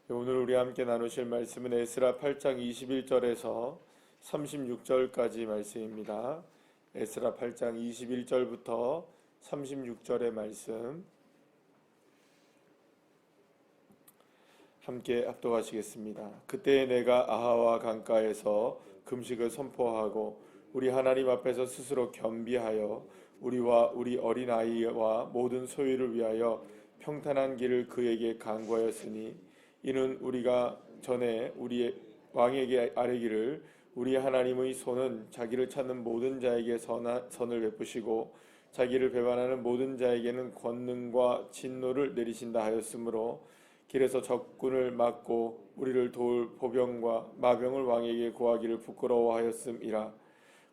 오늘 우리 함께 나누실 말씀은 에스라 8장 21절에서 36절까지 말씀입니다. 에스라 8장 21절부터 36절의 말씀 함께 합독하시겠습니다. 그때 내가 아하와 강가에서 금식을 선포하고 우리 하나님 앞에서 스스로 겸비하여 우리와 우리 어린아이와 모든 소유를 위하여 평탄한 길을 그에게 간구하였으니 이는 우리가 전에 우리 왕에게 아뢰기를 우리 하나님의 손은 자기를 찾는 모든 자에게 선을 베푸시고 자기를 배반하는 모든 자에게는 권능과 진노를 내리신다 하였으므로 길에서 적군을 막고 우리를 도울 보병과 마병을 왕에게 고하기를 부끄러워하였음이라.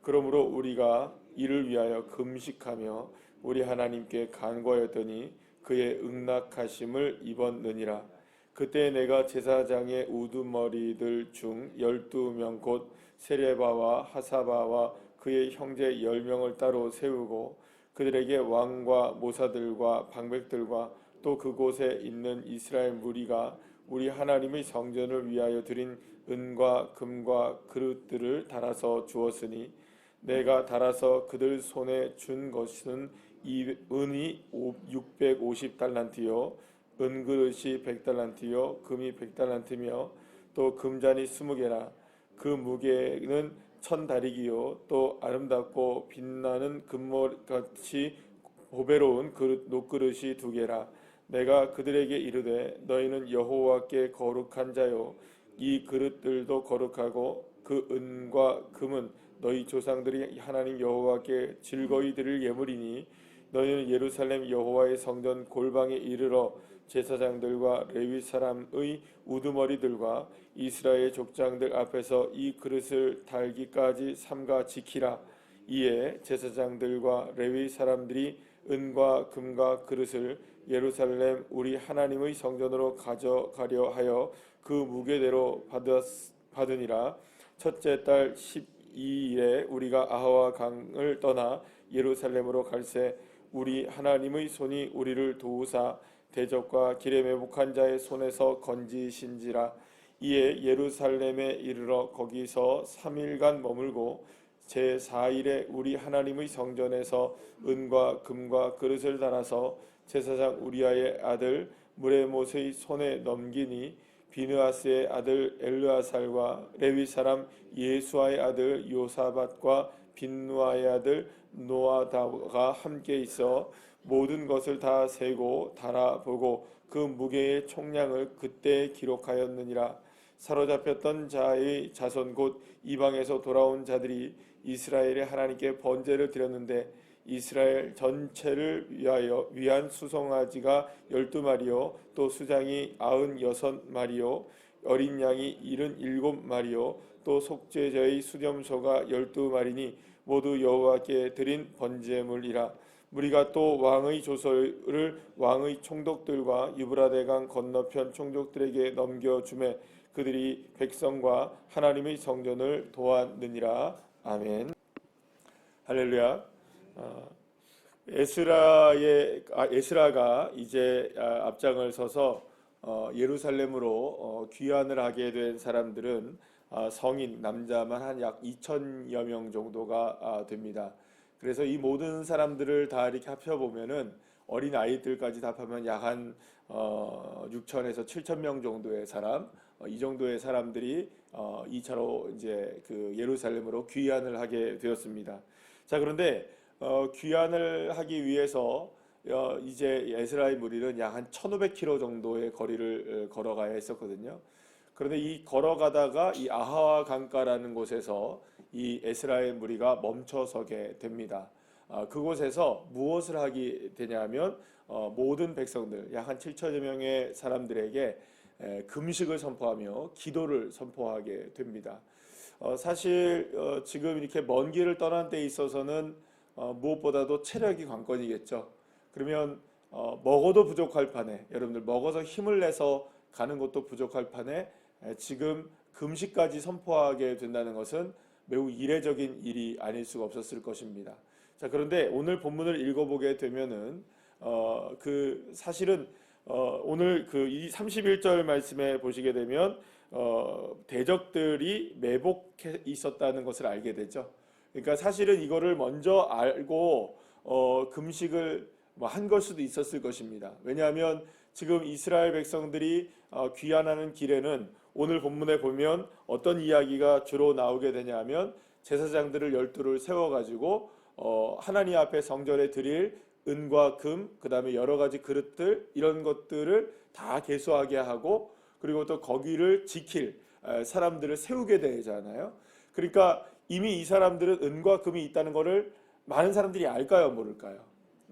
그러므로 우리가 이를 위하여 금식하며 우리 하나님께 간구하였더니 그의 응낙하심을 입었느니라. 그때 내가 제사장의 우두머리들 중 12명 곧 세레바와 하사바와 그의 형제 10명을 따로 세우고 그들에게 왕과 모사들과 방백들과 또 그곳에 있는 이스라엘 무리가 우리 하나님의 성전을 위하여 드린 은과 금과 그릇들을 달아서 주었으니 내가 달아서 그들 손에 준 것은 이 은이 650달란트요 은그릇이 100달란트요 금이 100달란트며 또 금잔이 20개라. 그 무게는 1000다리기요 또 아름답고 빛나는 금모같이 보배로운 녹그릇이 2개라. 내가 그들에게 이르되 너희는 여호와께 거룩한 자요 이 그릇들도 거룩하고 그 은과 금은 너희 조상들이 하나님 여호와께 즐거이 드릴 예물이니 너희는 예루살렘 여호와의 성전 골방에 이르러 제사장들과 레위 사람의 우두머리들과 이스라엘 족장들 앞에서 이 그릇을 달기까지 삼가 지키라. 이에 제사장들과 레위 사람들이 은과 금과 그릇을 예루살렘 우리 하나님의 성전으로 가져가려 하여 그 무게대로 받으니라. 첫째 달 12일에 우리가 아하와 강을 떠나 예루살렘으로 갈새 우리 하나님의 손이 우리를 도우사 대적과 길에 매복한 자의 손에서 건지신지라. 이에 예루살렘에 이르러 거기서 3일간 머물고 제4일에 우리 하나님의 성전에서 은과 금과 그릇을 달아서 제사장 우리아의 아들 무레못의 손에 넘기니 비느하스의 아들 엘르아살과 레위 사람 예수아의 아들 요사밧과 빈누아의 아들 노아다가 함께 있어 모든 것을 다 세고 달아보고 그 무게의 총량을 그때 기록하였느니라. 사로잡혔던 자의 자손 곧 이방에서 돌아온 자들이 이스라엘의 하나님께 번제를 드렸는데 이스라엘 전체를 위한 수송아지가 12마리요 또 수장이 96마리요 어린 양이 77마리요 또 속죄제의 수염소가 12마리니 모두 여호와께 드린 번제물이라. 우리가 또 왕의 조서를 왕의 총독들과 유브라데강 건너편 총독들에게 넘겨주매 그들이 백성과 하나님의 성전을 도왔느니라. 아멘. 할렐루야. 에스라가 이제 앞장을 서서 예루살렘으로 귀환을 하게 된 사람들은 성인 남자만 한 약 2,000여 명 정도가 됩니다. 그래서 이 모든 사람들을 다 이렇게 합쳐보면은 어린 아이들까지 다 합하면 약 한 6천에서 7천 명 정도의 사람, 이 정도의 사람들이 2차로 이제 그 예루살렘으로 귀환을 하게 되었습니다. 자, 그런데 귀환을 하기 위해서 이제 에스라의 무리는 약 한 1,500km 정도의 거리를 걸어가야 했었거든요. 그런데 이 걸어가다가 이 아하와 강가라는 곳에서 이 에스라의 무리가 멈춰서게 됩니다. 그곳에서 무엇을 하게 되냐면 모든 백성들 약 한 7천여 명의 사람들에게 금식을 선포하며 기도를 선포하게 됩니다. 사실 지금 이렇게 먼 길을 떠난 데 있어서는 무엇보다도 체력이 관건이겠죠. 그러면 먹어도 부족할 판에 여러분들 먹어서 힘을 내서 가는 것도 부족할 판에 지금 금식까지 선포하게 된다는 것은 매우 이례적인 일이 아닐 수가 없었을 것입니다. 자, 그런데 오늘 본문을 읽어보게 되면은 사실은 오늘 그 이 31절 말씀에 보시게 되면 대적들이 매복해 있었다는 것을 알게 되죠. 그러니까 사실은 이거를 먼저 알고 금식을 뭐 한 걸 수도 있었을 것입니다. 왜냐하면 지금 이스라엘 백성들이 귀환하는 길에는 오늘 본문에 보면 어떤 이야기가 주로 나오게 되냐면 제사장들을 12를 세워가지고 하나님 앞에 성전에 드릴 은과 금, 그 다음에 여러 가지 그릇들 이런 것들을 다 계수하게 하고 그리고 또 거기를 지킬 사람들을 세우게 되잖아요. 그러니까 이미 이 사람들은 은과 금이 있다는 것을 많은 사람들이 알까요, 모를까요?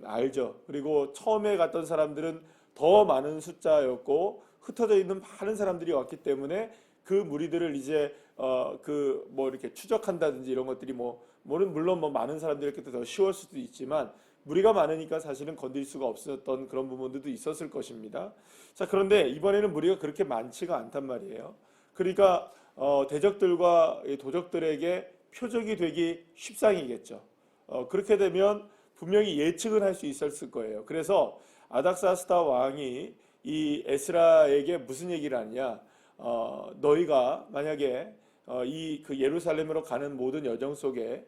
알죠. 그리고 처음에 갔던 사람들은 더 많은 숫자였고 흩어져 있는 많은 사람들이 왔기 때문에 그 무리들을 이제 그 뭐 이렇게 추적한다든지 이런 것들이 물론 뭐 많은 사람들에게 더 쉬울 수도 있지만 무리가 많으니까 사실은 건들 수가 없었던 그런 부분들도 있었을 것입니다. 자, 그런데 이번에는 무리가 그렇게 많지가 않단 말이에요. 그러니까 대적들과 도적들에게 표적이 되기 십상이겠죠. 그렇게 되면 분명히 예측은 할 수 있었을 거예요. 그래서 아닥사스다 왕이 이 에스라에게 무슨 얘기를 하냐? 너희가 만약에 이 그 예루살렘으로 가는 모든 여정 속에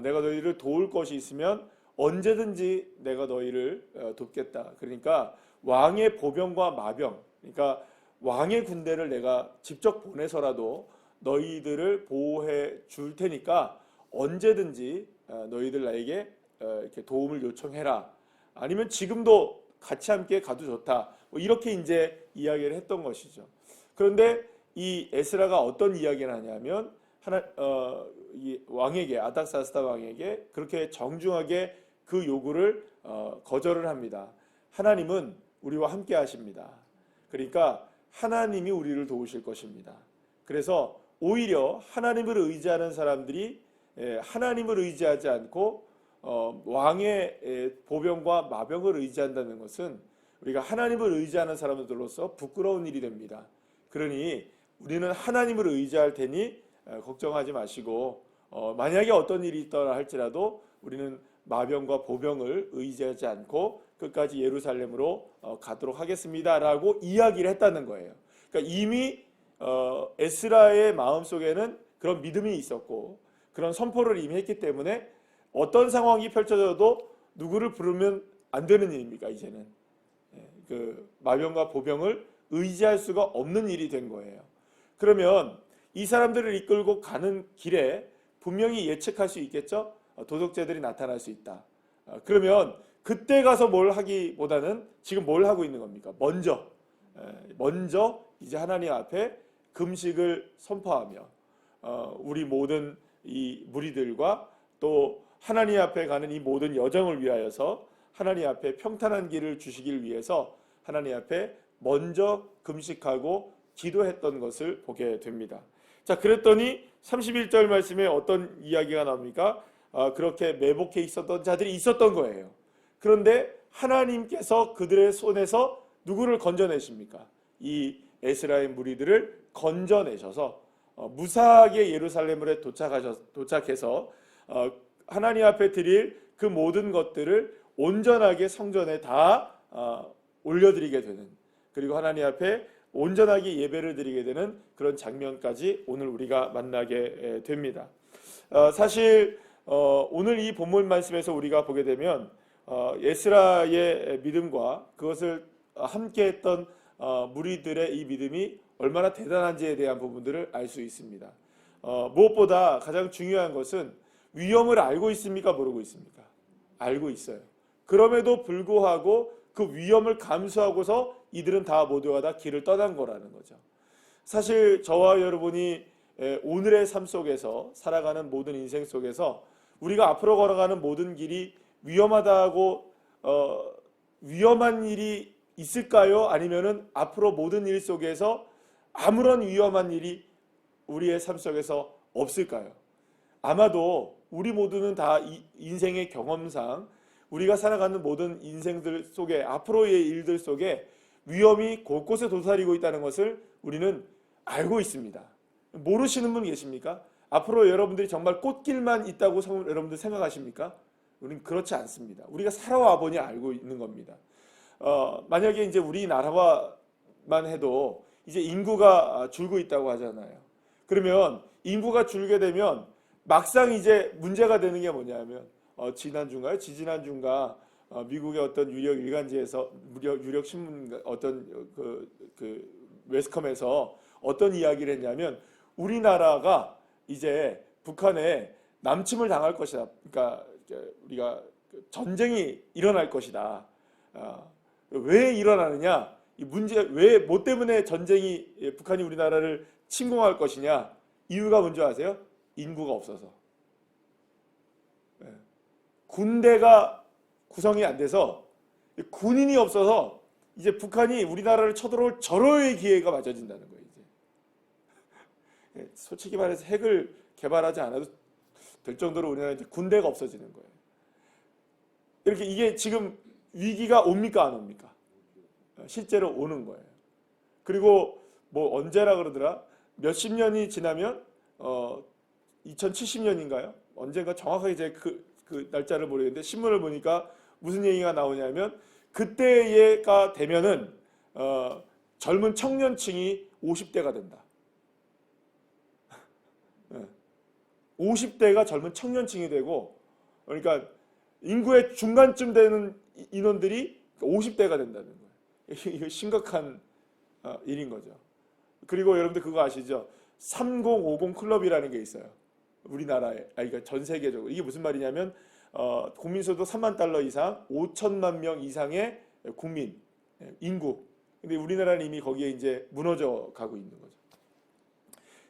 내가 너희를 도울 것이 있으면 언제든지 내가 너희를 돕겠다. 그러니까 왕의 보병과 마병, 그러니까 왕의 군대를 내가 직접 보내서라도 너희들을 보호해 줄 테니까 언제든지 너희들 나에게 이렇게 도움을 요청해라. 아니면 지금도 같이 함께 가도 좋다. 뭐 이렇게 이제 이야기를 했던 것이죠. 그런데 이 에스라가 어떤 이야기를 하냐면 이 왕에게 아닥사스다 왕에게 그렇게 정중하게 그 요구를 거절을 합니다. 하나님은 우리와 함께 하십니다. 그러니까 하나님이 우리를 도우실 것입니다. 그래서 오히려 하나님을 의지하는 사람들이 하나님을 의지하지 않고 왕의 보병과 마병을 의지한다는 것은 우리가 하나님을 의지하는 사람들로서 부끄러운 일이 됩니다. 그러니 우리는 하나님을 의지할 테니 걱정하지 마시고 만약에 어떤 일이 있더라 할지라도 우리는 마병과 보병을 의지하지 않고 끝까지 예루살렘으로 가도록 하겠습니다라고 이야기를 했다는 거예요. 그러니까 이미 에스라의 마음속에는 그런 믿음이 있었고 그런 선포를 이미 했기 때문에 어떤 상황이 펼쳐져도 누구를 부르면 안 되는 일입니까? 이제는 그 마병과 보병을 의지할 수가 없는 일이 된 거예요. 그러면 이 사람들을 이끌고 가는 길에 분명히 예측할 수 있겠죠? 도적제들이 나타날 수 있다. 그러면 그때 가서 뭘 하기보다는 지금 뭘 하고 있는 겁니까? 먼저 이제 하나님 앞에 금식을 선포하며 우리 모든 이 무리들과 또 하나님 앞에 가는 이 모든 여정을 위하여서 하나님 앞에 평탄한 길을 주시길 위해서 하나님 앞에 먼저 금식하고 기도했던 것을 보게 됩니다. 자, 그랬더니 31절 말씀에 어떤 이야기가 나옵니까? 그렇게 매복해 있었던 자들이 있었던 거예요. 그런데 하나님께서 그들의 손에서 누구를 건져내십니까? 이 에스라의 무리들을 건져내셔서 무사하게 예루살렘에 도착해서 하나님 앞에 드릴 그 모든 것들을 온전하게 성전에 다 올려드리게 되는, 그리고 하나님 앞에 온전하게 예배를 드리게 되는 그런 장면까지 오늘 우리가 만나게 됩니다. 사실 오늘 이 본문 말씀에서 우리가 보게 되면 에스라의 믿음과 그것을 함께했던 무리들의 이 믿음이 얼마나 대단한지에 대한 부분들을 알 수 있습니다. 무엇보다 가장 중요한 것은 위험을 알고 있습니까? 모르고 있습니까? 알고 있어요. 그럼에도 불구하고 그 위험을 감수하고서 이들은 다 모두가 다 길을 떠난 거라는 거죠. 사실 저와 여러분이 오늘의 삶 속에서 살아가는 모든 인생 속에서 우리가 앞으로 걸어가는 모든 길이 위험하다고 위험한 일이 있을까요? 아니면은 앞으로 모든 일 속에서 아무런 위험한 일이 우리의 삶 속에서 없을까요? 아마도 우리 모두는 다 인생의 경험상 우리가 살아가는 모든 인생들 속에 앞으로의 일들 속에 위험이 곳곳에 도사리고 있다는 것을 우리는 알고 있습니다. 모르시는 분 계십니까? 앞으로 여러분들이 정말 꽃길만 있다고 여러분들 생각하십니까? 우리는 그렇지 않습니다. 우리가 살아와 보니 알고 있는 겁니다. 만약에 이제 우리나라만 해도 이제 인구가 줄고 있다고 하잖아요. 그러면 인구가 줄게 되면 막상 이제 문제가 되는 게 뭐냐면 지난주인가요? 지지난주인가 미국의 어떤 유력 일간지에서 유력 신문 어떤 그 매스컴에서 어떤 이야기를 했냐면 우리나라가 이제 북한에 남침을 당할 것이다. 그러니까 우리가 전쟁이 일어날 것이다. 왜 일어나느냐? 이 문제 뭐 때문에 북한이 우리나라를 침공할 것이냐? 이유가 뭔지 아세요? 인구가 없어서. 군대가 구성이 안 돼서 군인이 없어서 이제 북한이 우리나라를 쳐들어올 절호의 기회가 맞아진다는 거예요. 이제. 솔직히 말해서 핵을 개발하지 않아도 될 정도로 우리나라는 이제 군대가 없어지는 거예요. 이렇게 이게 지금 위기가 옵니까 안 옵니까? 실제로 오는 거예요. 그리고 뭐 언제라 그러더라? 몇십 년이 지나면 2070년인가요? 언젠가 정확하게 제 그 날짜를 모르겠는데 신문을 보니까 무슨 얘기가 나오냐면 그때가 되면은 젊은 청년층이 50대가 된다. 50대가 젊은 청년층이 되고 그러니까 인구의 중간쯤 되는 인원들이 50대가 된다는 거예요. 이거 심각한 일인 거죠. 그리고 여러분들 그거 아시죠? 3050 클럽이라는 게 있어요. 우리나라에, 그러니까 전 세계적으로. 이게 무슨 말이냐면 국민소득 3만 달러 이상, 5천만 명 이상의 국민, 인구. 근데 우리나라는 이미 거기에 이제 무너져 가고 있는 거죠.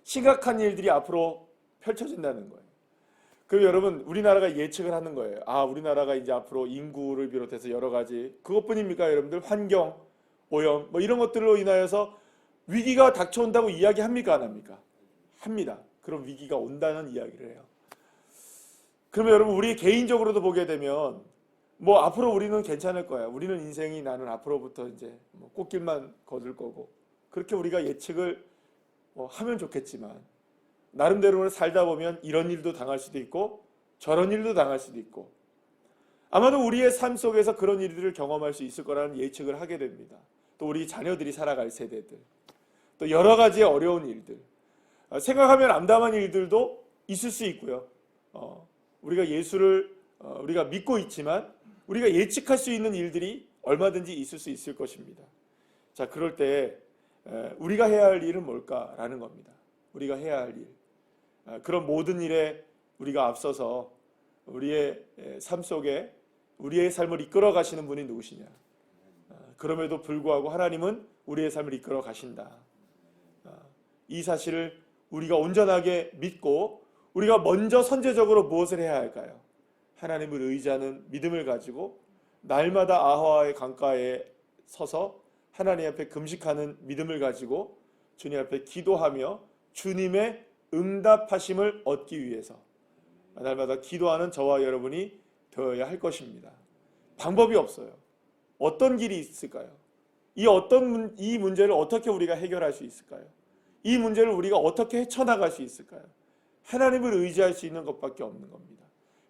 심각한 일들이 앞으로 펼쳐진다는 거예요. 그럼 여러분 우리나라가 예측을 하는 거예요. 우리나라가 이제 앞으로 인구를 비롯해서 여러 가지 그것뿐입니까 여러분들? 환경, 오염 뭐 이런 것들로 인하여서 위기가 닥쳐온다고 이야기합니까 안 합니까? 합니다. 그럼 위기가 온다는 이야기를 해요. 그러면 여러분 우리 개인적으로도 보게 되면 뭐 앞으로 우리는 괜찮을 거야. 우리는 인생이 나는 앞으로부터 이제 뭐 꽃길만 걷을 거고 그렇게 우리가 예측을 하면 좋겠지만 나름대로는 살다 보면 이런 일도 당할 수도 있고 저런 일도 당할 수도 있고 아마도 우리의 삶 속에서 그런 일들을 경험할 수 있을 거라는 예측을 하게 됩니다. 또 우리 자녀들이 살아갈 세대들 또 여러 가지의 어려운 일들 생각하면 암담한 일들도 있을 수 있고요. 우리가 예수를 우리가 믿고 있지만 우리가 예측할 수 있는 일들이 얼마든지 있을 수 있을 것입니다. 자, 그럴 때 우리가 해야 할 일은 뭘까라는 겁니다. 우리가 해야 할 일. 그런 모든 일에 우리가 앞서서 우리의 삶 속에 우리의 삶을 이끌어 가시는 분이 누구시냐. 그럼에도 불구하고 하나님은 우리의 삶을 이끌어 가신다. 이 사실을 우리가 온전하게 믿고 우리가 먼저 선제적으로 무엇을 해야 할까요? 하나님을 의지하는 믿음을 가지고 날마다 아하와의 강가에 서서 하나님 앞에 금식하는 믿음을 가지고 주님 앞에 기도하며 주님의 응답하심을 얻기 위해서 날마다 기도하는 저와 여러분이 되어야 할 것입니다. 방법이 없어요. 어떤 길이 있을까요? 이 문제를 어떻게 우리가 해결할 수 있을까요? 이 문제를 우리가 어떻게 헤쳐나갈 수 있을까요? 하나님을 의지할 수 있는 것밖에 없는 겁니다.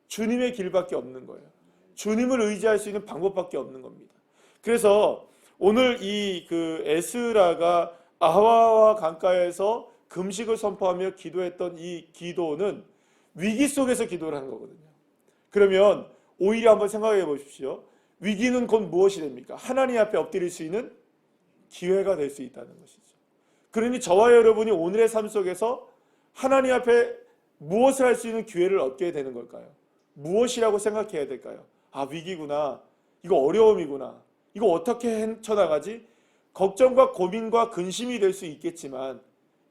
주님의 길밖에 없는 거예요. 주님을 의지할 수 있는 방법밖에 없는 겁니다. 그래서 오늘 에스라가 아하와 강가에서 금식을 선포하며 기도했던 이 기도는 위기 속에서 기도를 하는 거거든요. 그러면 오히려 한번 생각해 보십시오. 위기는 곧 무엇이 됩니까? 하나님 앞에 엎드릴 수 있는 기회가 될 수 있다는 것이죠. 그러니 저와 여러분이 오늘의 삶 속에서 하나님 앞에 무엇을 할 수 있는 기회를 얻게 되는 걸까요? 무엇이라고 생각해야 될까요? 위기구나. 이거 어려움이구나. 이거 어떻게 헤쳐나가지? 걱정과 고민과 근심이 될 수 있겠지만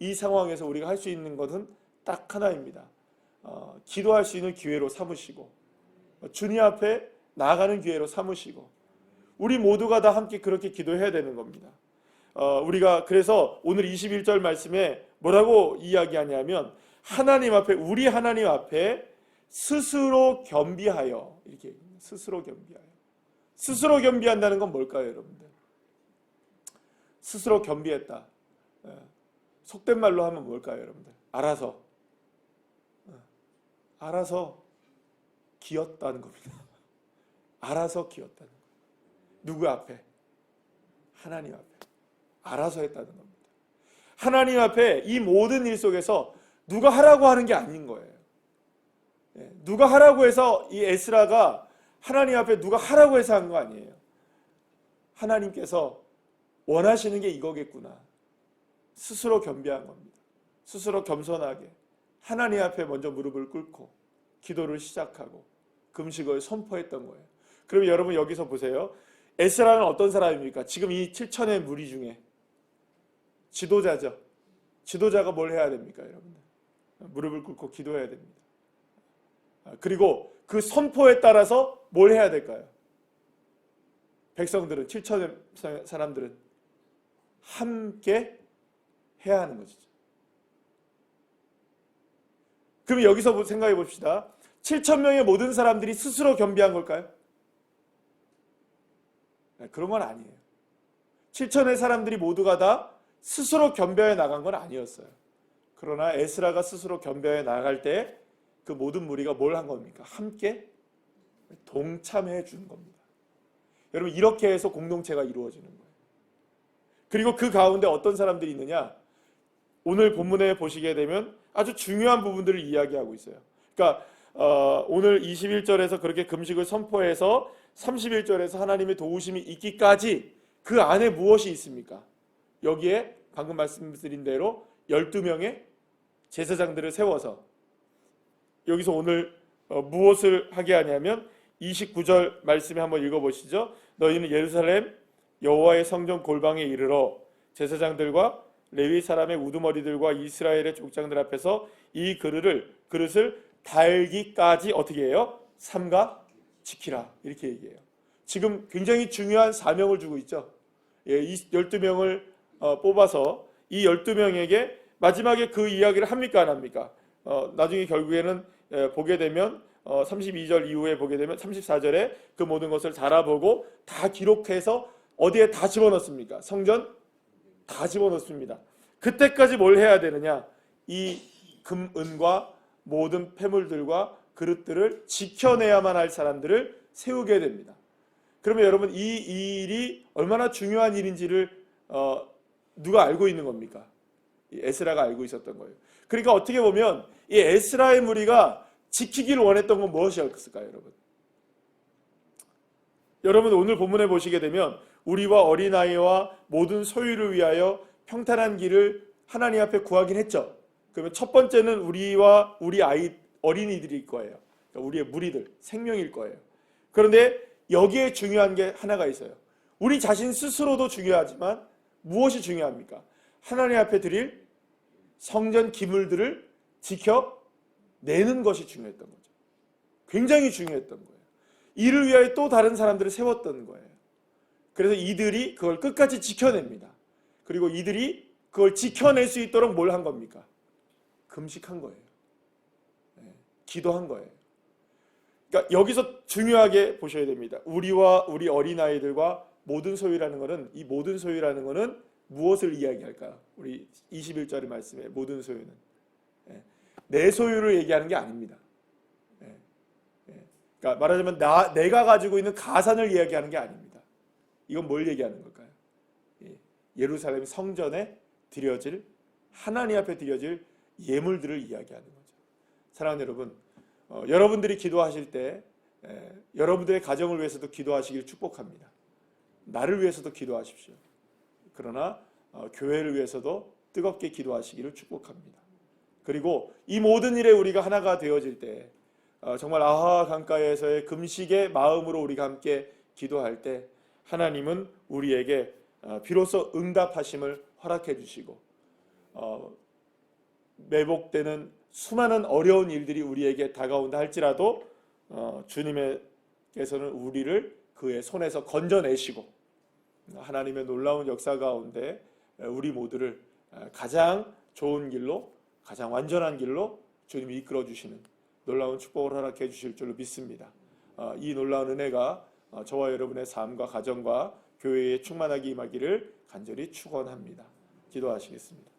이 상황에서 우리가 할 수 있는 것은 딱 하나입니다. 기도할 수 있는 기회로 삼으시고 주님 앞에 나아가는 기회로 삼으시고 우리 모두가 다 함께 그렇게 기도해야 되는 겁니다. 우리가 그래서 오늘 21절 말씀에 뭐라고 이야기하냐면 우리 하나님 앞에 스스로 겸비하여 이렇게 스스로 겸비한다는 건 뭘까요, 여러분들? 스스로 겸비했다. 속된 말로 하면 뭘까요, 여러분들? 알아서 기었다는 겁니다. 알아서 기었다는 거예요. 누구 앞에? 하나님 앞에 알아서 했다는 겁니다. 하나님 앞에 이 모든 일 속에서 누가 하라고 하는 게 아닌 거예요. 누가 하라고 해서 이 에스라가 하나님 앞에 누가 하라고 해서 한 거 아니에요. 하나님께서 원하시는 게 이거겠구나. 스스로 겸비한 겁니다. 스스로 겸손하게 하나님 앞에 먼저 무릎을 꿇고 기도를 시작하고 금식을 선포했던 거예요. 그럼 여러분 여기서 보세요. 에스라는 어떤 사람입니까? 지금 이 7천의 무리 중에 지도자죠. 지도자가 뭘 해야 됩니까, 여러분들? 무릎을 꿇고 기도해야 됩니다. 그리고 그 선포에 따라서 뭘 해야 될까요? 백성들은 7천의 사람들은 함께 해야 하는 것이죠. 그럼 여기서 생각해 봅시다. 7천 명의 모든 사람들이 스스로 겸비한 걸까요? 그런 건 아니에요. 7천의 사람들이 모두가 다 스스로 겸비해 나간 건 아니었어요. 그러나 에스라가 스스로 겸비해 나갈 때 그 모든 무리가 뭘 한 겁니까? 함께 동참해 준 겁니다. 여러분 이렇게 해서 공동체가 이루어지는 거예요. 그리고 그 가운데 어떤 사람들이 있느냐? 오늘 본문에 보시게 되면 아주 중요한 부분들을 이야기하고 있어요. 그러니까 오늘 21절에서 그렇게 금식을 선포해서 31절에서 하나님의 도우심이 있기까지 그 안에 무엇이 있습니까? 여기에 방금 말씀드린 대로 12명의 제사장들을 세워서 여기서 오늘 무엇을 하게 하냐면 29절 말씀에 한번 읽어보시죠. 너희는 예루살렘 여호와의 성전 골방에 이르러 제사장들과 레위 사람의 우두머리들과 이스라엘의 족장들 앞에서 이 그릇을 달기까지 어떻게 해요? 삼가 지키라 이렇게 얘기해요. 지금 굉장히 중요한 사명을 주고 있죠. 이 12명을 뽑아서 이 12명에게 마지막에 그 이야기를 합니까 안 합니까? 나중에 결국에는 보게 되면 32절 이후에 보게 되면 34절에 그 모든 것을 달아보고 다 기록해서 어디에 다 집어넣습니까? 성전 다 집어넣습니다. 그때까지 뭘 해야 되느냐? 이 금, 은과 모든 폐물들과 그릇들을 지켜내야만 할 사람들을 세우게 됩니다. 그러면 여러분 이 일이 얼마나 중요한 일인지를 누가 알고 있는 겁니까? 에스라가 알고 있었던 거예요. 그러니까 어떻게 보면 이 에스라의 무리가 지키기를 원했던 건 무엇이었을까요, 여러분? 여러분 오늘 본문에 보시게 되면 우리와 어린아이와 모든 소유를 위하여 평탄한 길을 하나님 앞에 구하긴 했죠. 그러면 첫 번째는 우리와 우리 어린이들일 거예요. 그러니까 우리의 무리들, 생명일 거예요. 그런데 여기에 중요한 게 하나가 있어요. 우리 자신 스스로도 중요하지만 무엇이 중요합니까? 하나님 앞에 드릴 성전 기물들을 지켜내는 것이 중요했던 거죠. 굉장히 중요했던 거예요. 이를 위하여 또 다른 사람들을 세웠던 거예요. 그래서 이들이 그걸 끝까지 지켜냅니다. 그리고 이들이 그걸 지켜낼 수 있도록 뭘 한 겁니까? 금식한 거예요. 기도한 거예요. 그러니까 여기서 중요하게 보셔야 됩니다. 우리와 우리 어린아이들과 모든 소유라는 것은 이 모든 소유라는 것은 무엇을 이야기할까요? 우리 21절의 말씀에 모든 소유는 내 소유를 얘기하는 게 아닙니다. 그러니까 말하자면 내가 가지고 있는 가산을 이야기하는 게 아닙니다. 이건 뭘 얘기하는 걸까요? 예루살렘 성전에 드려질 하나님 앞에 드려질 예물들을 이야기하는 거죠. 사랑하는 여러분, 여러분들이 기도하실 때 여러분들의 가정을 위해서도 기도하시길 축복합니다. 나를 위해서도 기도하십시오. 그러나 교회를 위해서도 뜨겁게 기도하시기를 축복합니다. 그리고 이 모든 일에 우리가 하나가 되어질 때 정말 아하 강가에서의 금식의 마음으로 우리가 함께 기도할 때 하나님은 우리에게 비로소 응답하심을 허락해 주시고 매복되는 수많은 어려운 일들이 우리에게 다가온다 할지라도 주님께서는 우리를 그의 손에서 건져내시고 하나님의 놀라운 역사 가운데 우리 모두를 가장 좋은 길로 가장 완전한 길로 주님이 이끌어 주시는 놀라운 축복을 허락해 주실 줄로 믿습니다. 이 놀라운 은혜가 저와 여러분의 삶과 가정과 교회에 충만하게 임하기를 간절히 축원합니다. 기도하시겠습니다.